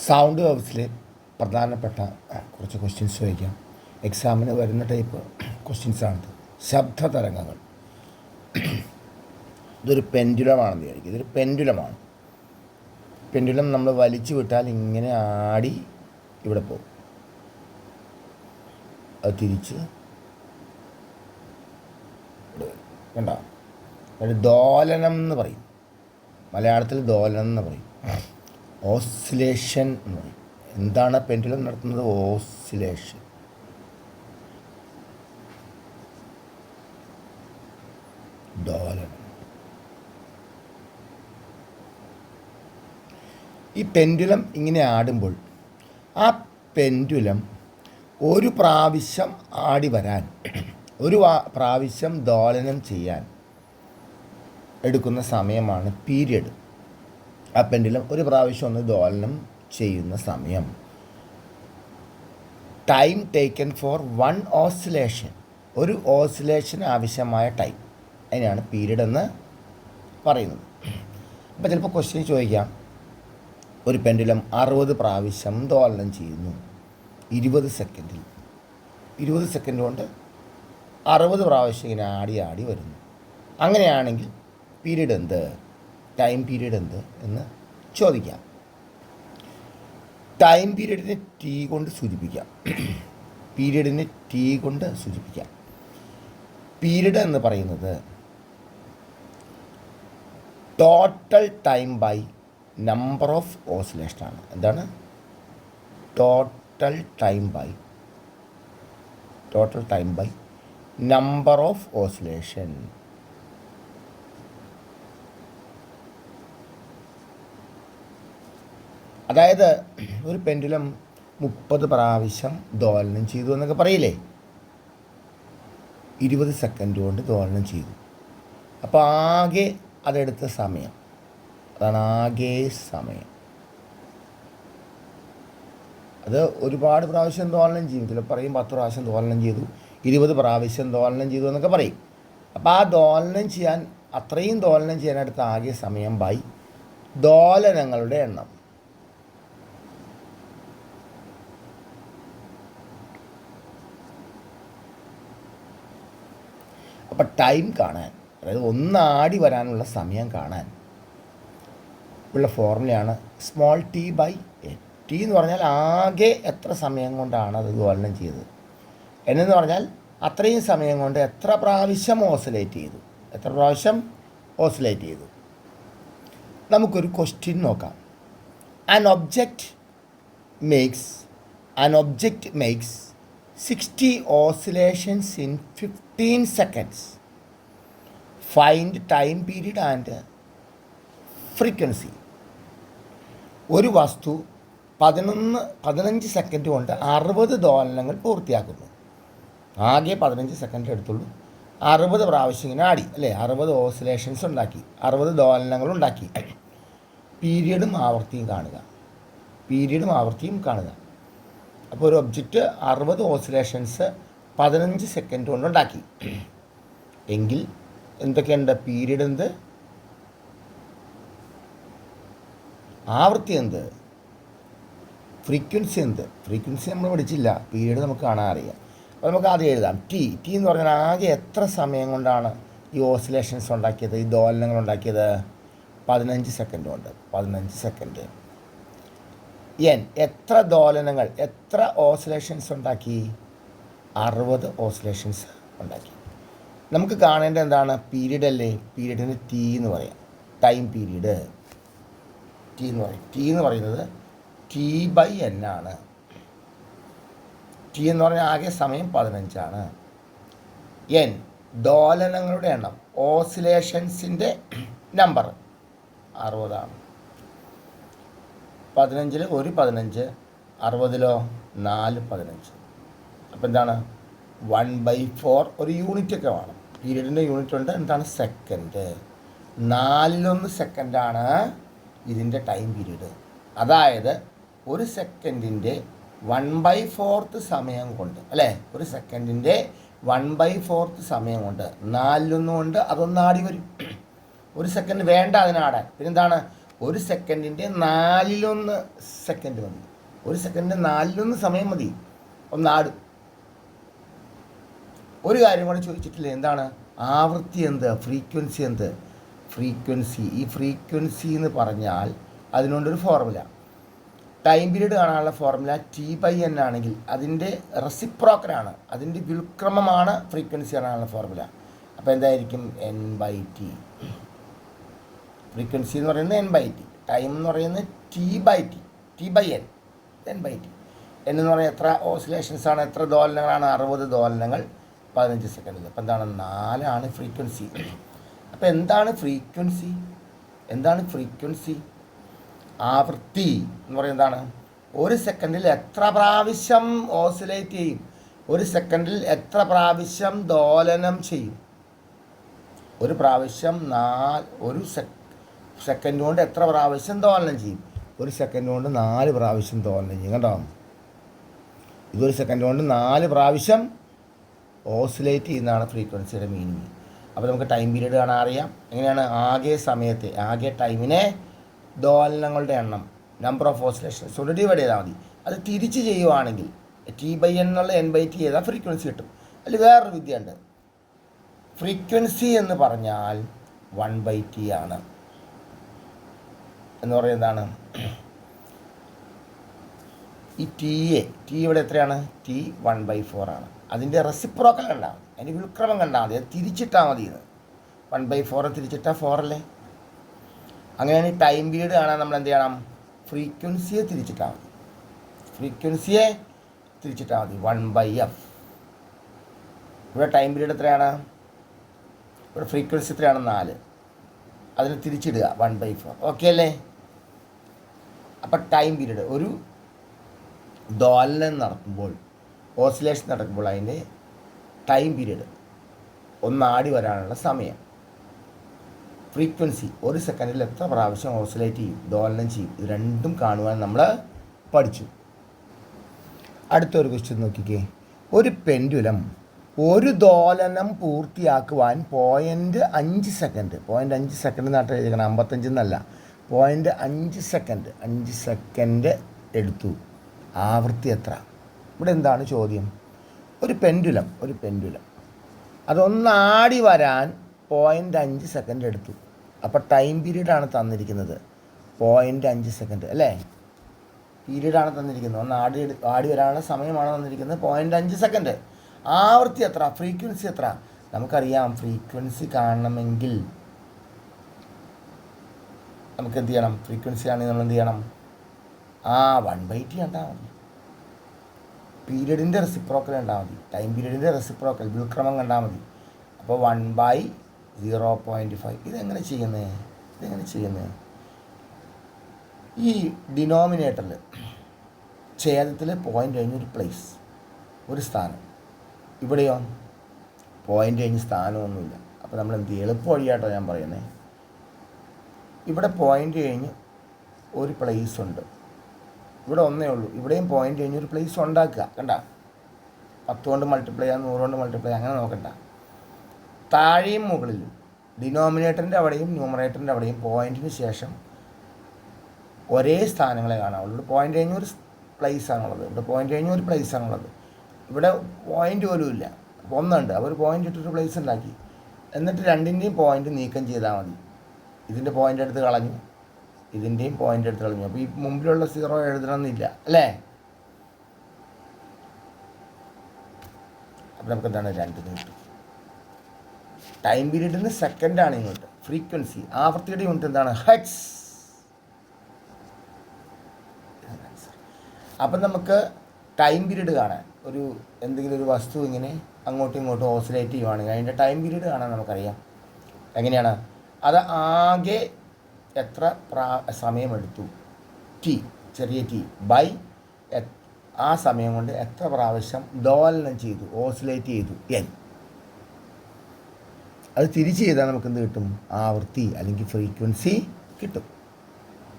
Sound വേവ്സിൽ പ്രധാനപ്പെട്ട കുറച്ച് questions ചോദിക്കാം. എക്സാമിന് വരുന്ന ടൈപ്പ് ക്വസ്റ്റ്യൻസാണിത്. ശബ്ദ തരംഗങ്ങൾ. ഇതൊരു പെൻഡുലമാണെന്ന് വിചാരിക്കും. ഇതൊരു പെൻഡുലമാണ്. പെൻഡുലം നമ്മൾ വലിച്ചു വിട്ടാൽ ഇങ്ങനെ ആടി ഇവിടെ പോകും. അത് തിരിച്ച് കണ്ടോ? ഒരു ദോലനം എന്ന് പറയും. മലയാളത്തിൽ ദോലനം എന്ന് പറയും. ഓസിലേഷൻ എന്ന് പറയും. എന്താണ് പെൻഡുലം നടത്തുന്നത്? ഓസിലേഷൻ. ദോലനം. ഈ പെൻഡുലം ഇങ്ങനെ ആടുമ്പോൾ ആ പെൻഡുലം ഒരു പ്രാവശ്യം ആടി വരാൻ, ഒരു പ്രാവശ്യം ദോലനം ചെയ്യാൻ എടുക്കുന്ന സമയമാണ് പീരിയഡ്. ആ പെൻഡുലം ഒരു പ്രാവശ്യം ഒന്ന് ദോലനം ചെയ്യുന്ന സമയം. Time taken for one oscillation. ഒരു ഓസിലേഷൻ ആവശ്യമായ ടൈം, അതിനാണ് പീരിയഡ് എന്ന് പറയുന്നത്. അപ്പോൾ ചിലപ്പോൾ ക്വസ്റ്റ്യൻ ചോദിക്കാം, ഒരു പെൻഡുലം 60 പ്രാവശ്യം ദോലനം ചെയ്യുന്നു 20 സെക്കൻഡിൽ. 20 സെക്കൻഡ് കൊണ്ട് 60 പ്രാവശ്യം ഇങ്ങനെ ആടി വരുന്നു. അങ്ങനെയാണെങ്കിൽ പീരീഡ് എന്ത്, ടൈം പീരീഡ് എന്ത് എന്ന് ചോദിക്കാം. ടൈം പീരീഡിനെ ടി കൊണ്ട് സൂചിപ്പിക്കാം. പീരീഡിനെ ടി കൊണ്ട് സൂചിപ്പിക്കാം. പീരീഡ് എന്ന് പറയുന്നത് total time by number of oscillation ആണ്. എന്താണ്? Total time by number of oscillation. അതായത് ഒരു പെൻഡുലം 30 പ്രാവശ്യം ദോലനം ചെയ്തു എന്നൊക്കെ പറയില്ലേ? 20 സെക്കൻഡ് കൊണ്ട് ദോലനം ചെയ്തു. അപ്പോൾ ആകെ അതെടുത്ത സമയം, അതാണ് ആകെ സമയം. അത് ഒരുപാട് പ്രാവശ്യം ദോലനം ചെയ്യും. ചിലപ്പോൾ പറയും 10 പ്രാവശ്യം ദോലനം ചെയ്തു, 20 പ്രാവശ്യം ദോലനം ചെയ്തു എന്നൊക്കെ പറയും. അപ്പോൾ ആ ദോലനം ചെയ്യാൻ, അത്രയും ദോലനം ചെയ്യാനെടുത്ത ആകെ സമയം ബൈ ദോലനങ്ങളുടെ എണ്ണം. അപ്പോൾ ടൈം കാണാൻ, അതായത് ഒന്നാടി വരാനുള്ള സമയം കാണാൻ ഉള്ള ഫോർമുലയാണ് small t by a. T എന്ന് പറഞ്ഞാൽ ആകെ എത്ര സമയം കൊണ്ടാണ് അത് ദോലനം ചെയ്തത്. എന്നു പറഞ്ഞാൽ അത്രയും സമയം കൊണ്ട് എത്ര പ്രാവശ്യം ഓസിലേറ്റ് ചെയ്തു. നമുക്കൊരു ക്വസ്റ്റ്യൻ നോക്കാം. An object makes 60 oscillations in 15 seconds. Find time period and frequency. ഒരു വസ്തു 15 സെക്കൻഡ് കൊണ്ട് 60 ദോലനങ്ങൾ പൂർത്തിയാക്കുന്നു. ആകെ 15 സെക്കൻഡ് എടുത്തുള്ളൂ. 60 പ്രാവശ്യം ഇങ്ങനെ ആടി, അല്ലേ? 60 ഓസിലേഷൻസ് ഉണ്ടാക്കി, 60 ദോലനങ്ങൾ ഉണ്ടാക്കി. പീരിയഡും ആവൃത്തിയും കാണുക. അപ്പോൾ ഒരു ഒബ്ജക്റ്റ് 60 ഓസിലേഷൻസ് 15 സെക്കൻഡ് കൊണ്ട് ഉണ്ടാക്കി എങ്കിൽ എന്തൊക്കെയുണ്ട്? പീരിയഡ് എന്ത്, ആവൃത്തി എന്ത്, ഫ്രീക്വൻസി എന്ത്? ഫ്രീക്വൻസി നമ്മൾ പഠിച്ചില്ല, പീരിയഡ് നമുക്ക് കാണാൻ അറിയാം. അപ്പോൾ നമുക്ക് ആദ്യം എഴുതാം. ടി എന്ന് പറഞ്ഞാൽ ആകെ എത്ര സമയം കൊണ്ടാണ് ഈ ഓസിലേഷൻസ് ഉണ്ടാക്കിയത്, ഈ ദോലനങ്ങൾ ഉണ്ടാക്കിയത്? 15 സെക്കൻഡ് കൊണ്ട്. 15 സെക്കൻഡ്. എൻ എത്ര ദോലനങ്ങൾ, എത്ര ഓസിലേഷൻസ് ഉണ്ടാക്കി? 60 ഓസിലേഷൻസ് ഉണ്ടാക്കി. നമുക്ക് കാണേണ്ടത് എന്താണ്? പീരീഡ് അല്ലേ? പീരീഡിന് ടി എന്ന് പറയാം. ടൈം പീരീഡ് ടി എന്ന് പറയും. ടി എന്ന് പറയുന്നത് ടി ബൈ എൻ ആണ്. ടി എന്ന് പറഞ്ഞാൽ ആകെ സമയം 15 ആണ്. എൻ ദോലനങ്ങളുടെ എണ്ണം, ഓസിലേഷൻസിൻ്റെ നമ്പർ 60 ആണ്. 15 ഒരു 15, 60 4 15. അപ്പോൾ എന്താണ്? 1/4. ഒരു യൂണിറ്റൊക്കെ വേണം. പീരീഡിൻ്റെ യൂണിറ്റ് ഉണ്ട്. എന്താണ്? സെക്കൻഡ്. 4/1 സെക്കൻഡാണ് ഇതിൻ്റെ ടൈം പീരീഡ്. അതായത് ഒരു സെക്കൻഡിൻ്റെ 1/4 സമയം കൊണ്ട്, അല്ലേ? ഒരു സെക്കൻഡിൻ്റെ 1/4 സമയം കൊണ്ട് 4/1 കൊണ്ട് അതൊന്നാടി വരും. ഒരു സെക്കൻഡ് വേണ്ട അതിനാടാൻ. പിന്നെന്താണ്? ഒരു സെക്കൻഡിൻ്റെ 1/4 സെക്കൻഡ് മതി. ഒരു സെക്കൻഡിൻ്റെ 1/4 സമയം മതി ഒന്നാടും. ഒരു കാര്യം കൂടെ ചോദിച്ചിട്ടില്ല, എന്താണ് ആവൃത്തി? എന്ത് ഫ്രീക്വൻസി? എന്ത് ഫ്രീക്വൻസി? ഈ ഫ്രീക്വൻസി എന്ന് പറഞ്ഞാൽ അതിനുകൊണ്ടൊരു ഫോർമുല, ടൈം പീരീഡ് കാണാനുള്ള ഫോർമുല T/N ആണെങ്കിൽ അതിൻ്റെ റെസിപ്രോക്കലാണ്, അതിൻ്റെ വ്യുൽക്രമമാണ് ഫ്രീക്വൻസി കാണാനുള്ള ഫോർമുല. അപ്പോൾ എന്തായിരിക്കും? N/T. ഫ്രീക്വൻസി എന്ന് പറയുന്നത് N/T, ടൈം എന്ന് പറയുന്നത് T/N, N/T. N എന്ന് പറയുന്നത് എത്ര ഓസിലേഷൻസാണ്, എത്ര ദോലനങ്ങളാണ്? 60 ദോലനങ്ങൾ 15 സെക്കൻഡിൽ. അപ്പോൾ എന്താണ്? 4 ഫ്രീക്വൻസി. അപ്പോൾ എന്താണ് ഫ്രീക്വൻസി? എന്താണ് ഫ്രീക്വൻസി? ആവൃത്തി എന്ന് പറയുന്നത് എന്താണ്? ഒരു സെക്കൻഡിൽ എത്ര പ്രാവശ്യം ഓസിലേറ്റ് ചെയ്യും, ഒരു സെക്കൻഡിൽ എത്ര പ്രാവശ്യം ദോലനം ചെയ്യും. ഒരു പ്രാവശ്യം ഒരു സെക്കൻഡ് കൊണ്ട് എത്ര പ്രാവശ്യം ദോലനം ചെയ്യും? ഒരു സെക്കൻഡ് കൊണ്ട് 4 പ്രാവശ്യം ദോലനം ചെയ്യും. കണ്ടോ? ഇതൊരു സെക്കൻഡ് കൊണ്ട് 4 പ്രാവശ്യം ഓസിലേറ്റ് ചെയ്യുന്നതാണ് ഫ്രീക്വൻസിയുടെ മീനിങ്. അപ്പോൾ നമുക്ക് ടൈം പീരീഡ് കാണാൻ അറിയാം. എങ്ങനെയാണ്? ആകെ സമയത്തെ, ആകെ ടൈമിനെ ദോലനങ്ങളുടെ എണ്ണം, നമ്പർ ഓഫ് ഓസിലേഷൻസ് കൊണ്ട് ഡിവൈഡ് ചെയ്താൽ മതി. അത് തിരിച്ച് ചെയ്യുവാണെങ്കിൽ T/N എന്നുള്ള N/T ചെയ്താൽ ഫ്രീക്വൻസി കിട്ടും. അതിൽ വേറൊരു വിദ്യയുണ്ട്. ഫ്രീക്വൻസി എന്ന് പറഞ്ഞാൽ 1/T ആണ്. എന്ന് പറയുന്നത് എന്താണ്? ഈ ടി ഇവിടെ എത്രയാണ്? T 1/4 ആണ്. അതിൻ്റെ റെസിപ്രോക്കൽ കണ്ടാൽ മതി, അതിൻ്റെ വ്യുൽക്രമം കണ്ടാൽ മതി, അത് തിരിച്ചിട്ടാൽ മതി. 1/4 തിരിച്ചിട്ടാൽ 4 അല്ലേ? അങ്ങനെയാണ് ടൈം പീരീഡ് കാണാൻ നമ്മൾ എന്ത് ചെയ്യണം? ഫ്രീക്വൻസിയെ തിരിച്ചിട്ടാൽ മതി. ഫ്രീക്വൻസിയെ തിരിച്ചിട്ടാൽ മതി. 1/f. ഇവിടെ ടൈം പീരീഡ് എത്രയാണ്? ഇവിടെ ഫ്രീക്വൻസി എത്രയാണ്? 4. അതിന് തിരിച്ചിടുക 1/4. ഓക്കെ അല്ലേ? അപ്പം ടൈം പീരീഡ്, ഒരു ദോലനം നടക്കുമ്പോൾ, ഓസിലേഷൻ നടക്കുമ്പോൾ അതിൻ്റെ ടൈം പീരീഡ്, ഒന്നാടി വരാനുള്ള സമയം. ഫ്രീക്വൻസി, ഒരു സെക്കൻഡിൽ എത്ര പ്രാവശ്യം ഓസിലേറ്റ് ചെയ്യും, ദോലനം ചെയ്യും. ഇത് രണ്ടും കാണുവാൻ നമ്മൾ പഠിച്ചു. അടുത്തൊരു ക്വസ്റ്റ്യൻ നോക്കിക്കേ. ഒരു പെൻഡുലം ഒരു ദോലനം പൂർത്തിയാക്കുവാൻ 0.5 സെക്കൻഡ്, 0.5 സെക്കൻഡ് നാട്ടിൽ എഴുതിക്കണം, 55 എന്നല്ല, 0.5 സെക്കൻഡ്, 5 സെക്കൻഡ് എടുത്തു. ആവൃത്തി എത്ര? ഇവിടെ എന്താണ് ചോദ്യം? ഒരു പെൻഡുലം അതൊന്നാടി വരാൻ 0.5 സെക്കൻഡ് എടുത്തു. അപ്പോൾ ടൈം പീരീഡാണ് തന്നിരിക്കുന്നത് 0.5 സെക്കൻഡ് അല്ലേ? പീരീഡാണ് തന്നിരിക്കുന്നത്, ഒന്ന് ആടി വരാനുള്ള സമയമാണ് തന്നിരിക്കുന്നത് 0.5 സെക്കൻഡ്. ആവൃത്തി എത്ര? ഫ്രീക്വൻസി എത്ര? നമുക്കറിയാം. ഫ്രീക്വൻസി കാണണമെങ്കിൽ നമുക്ക് എന്ത് ചെയ്യണം? ഫ്രീക്വൻസി ആണെങ്കിൽ നമ്മൾ എന്ത് ചെയ്യണം? 1/T കണ്ടാൽ മതി. പീരീഡിൻ്റെ റെസിപ്രോക്കൽ കണ്ടാൽ മതി, ടൈം പീരീഡിൻ്റെ റെസിപ്രോക്കൽ വ്യുൽക്രമം കണ്ടാൽ മതി. അപ്പോൾ 1/0.5. ഇതെങ്ങനെ ചെയ്യുന്നത്? ഈ ഡിനോമിനേറ്ററിൽ ഛേദത്തിൽ പോയിൻ്റ് കഴിഞ്ഞൊരു പ്ലേസ്, ഒരു സ്ഥാനം. ഇവിടെയോ പോയിൻ്റ് കഴിഞ്ഞ് സ്ഥാനമൊന്നുമില്ല. അപ്പോൾ നമ്മൾ എന്ത് ചെയ്യും? എളുപ്പ വഴിയാട്ടോ ഞാൻ പറയുന്നത്. ഇവിടെ പോയിൻ്റ് കഴിഞ്ഞ് ഒരു പ്ലേസ് ഉണ്ട്, ഇവിടെ ഒന്നേ ഉള്ളൂ. ഇവിടെയും പോയിൻ്റ് കഴിഞ്ഞ് ഒരു പ്ലേസ് ഉണ്ടാക്കുക. കണ്ട, 10 കൊണ്ട് മൾട്ടിപ്ലൈ ചെയ്യാം, 100 കൊണ്ട് മൾട്ടിപ്ലൈ, അങ്ങനെ നോക്കണ്ട. താഴെയും മുകളിലും ഡിനോമിനേറ്ററിൻ്റെ അവിടെയും ന്യൂമറേറ്ററിൻ്റെ അവിടെയും പോയിൻറ്റിന് ശേഷം ഒരേ സ്ഥാനങ്ങളെ കാണാവുള്ളൂ. ഇവിടെ പോയിൻ്റ് കഴിഞ്ഞ ഒരു പ്ലേസാണുള്ളത്, ഇവിടെ പോയിൻ്റ് കഴിഞ്ഞ ഒരു പ്ലേസാണുള്ളത്. ഇവിടെ പോയിൻ്റ് പോലും ഇല്ല, അപ്പോൾ ഒന്നുണ്ട്. അവർ പോയിൻ്റ് ഇട്ടൊരു പ്ലേസ് ഉണ്ടാക്കി. എന്നിട്ട് രണ്ടിൻ്റെയും പോയിൻ്റ് നീക്കം ചെയ്താൽ മതി. ഇതിൻ്റെ പോയിൻ്റ് എടുത്ത് കളഞ്ഞു, ഇതിൻ്റെയും പോയിൻ്റ് എടുത്ത് കളഞ്ഞു. അപ്പോൾ ഈ മുമ്പിലുള്ള 0 എഴുതണമെന്നില്ല അല്ലേ? അപ്പോൾ നമുക്ക് എന്താണ്? 2 കിട്ടും. ടൈം പീരീഡിന് സെക്കൻഡാണ് ഇങ്ങോട്ട്. ഫ്രീക്വൻസി, ആവൃത്തിയുടെ യൂണിറ്റ് എന്താണ്? ഹെർട്സ്. അപ്പം നമുക്ക് ടൈം പീരീഡ് കാണാൻ, എന്തെങ്കിലും ഒരു വസ്തു ഇങ്ങനെ അങ്ങോട്ടും ഇങ്ങോട്ടും ഓസിലേറ്റ് ചെയ്യുവാണെങ്കിൽ അതിൻ്റെ ടൈം പീരീഡ് കാണാൻ നമുക്കറിയാം. എങ്ങനെയാണ്? അത് ആകെ എത്ര സമയമെടുത്തു, T, ചെറിയ T, ബൈ ആ സമയം കൊണ്ട് എത്ര പ്രാവശ്യം ദോലനം ചെയ്തു, ഓസിലേറ്റ് ചെയ്തു, N. അത് തിരിച്ച് ചെയ്താൽ നമുക്ക് എന്ത് കിട്ടും? ആവൃത്തി അല്ലെങ്കിൽ ഫ്രീക്വൻസി കിട്ടും.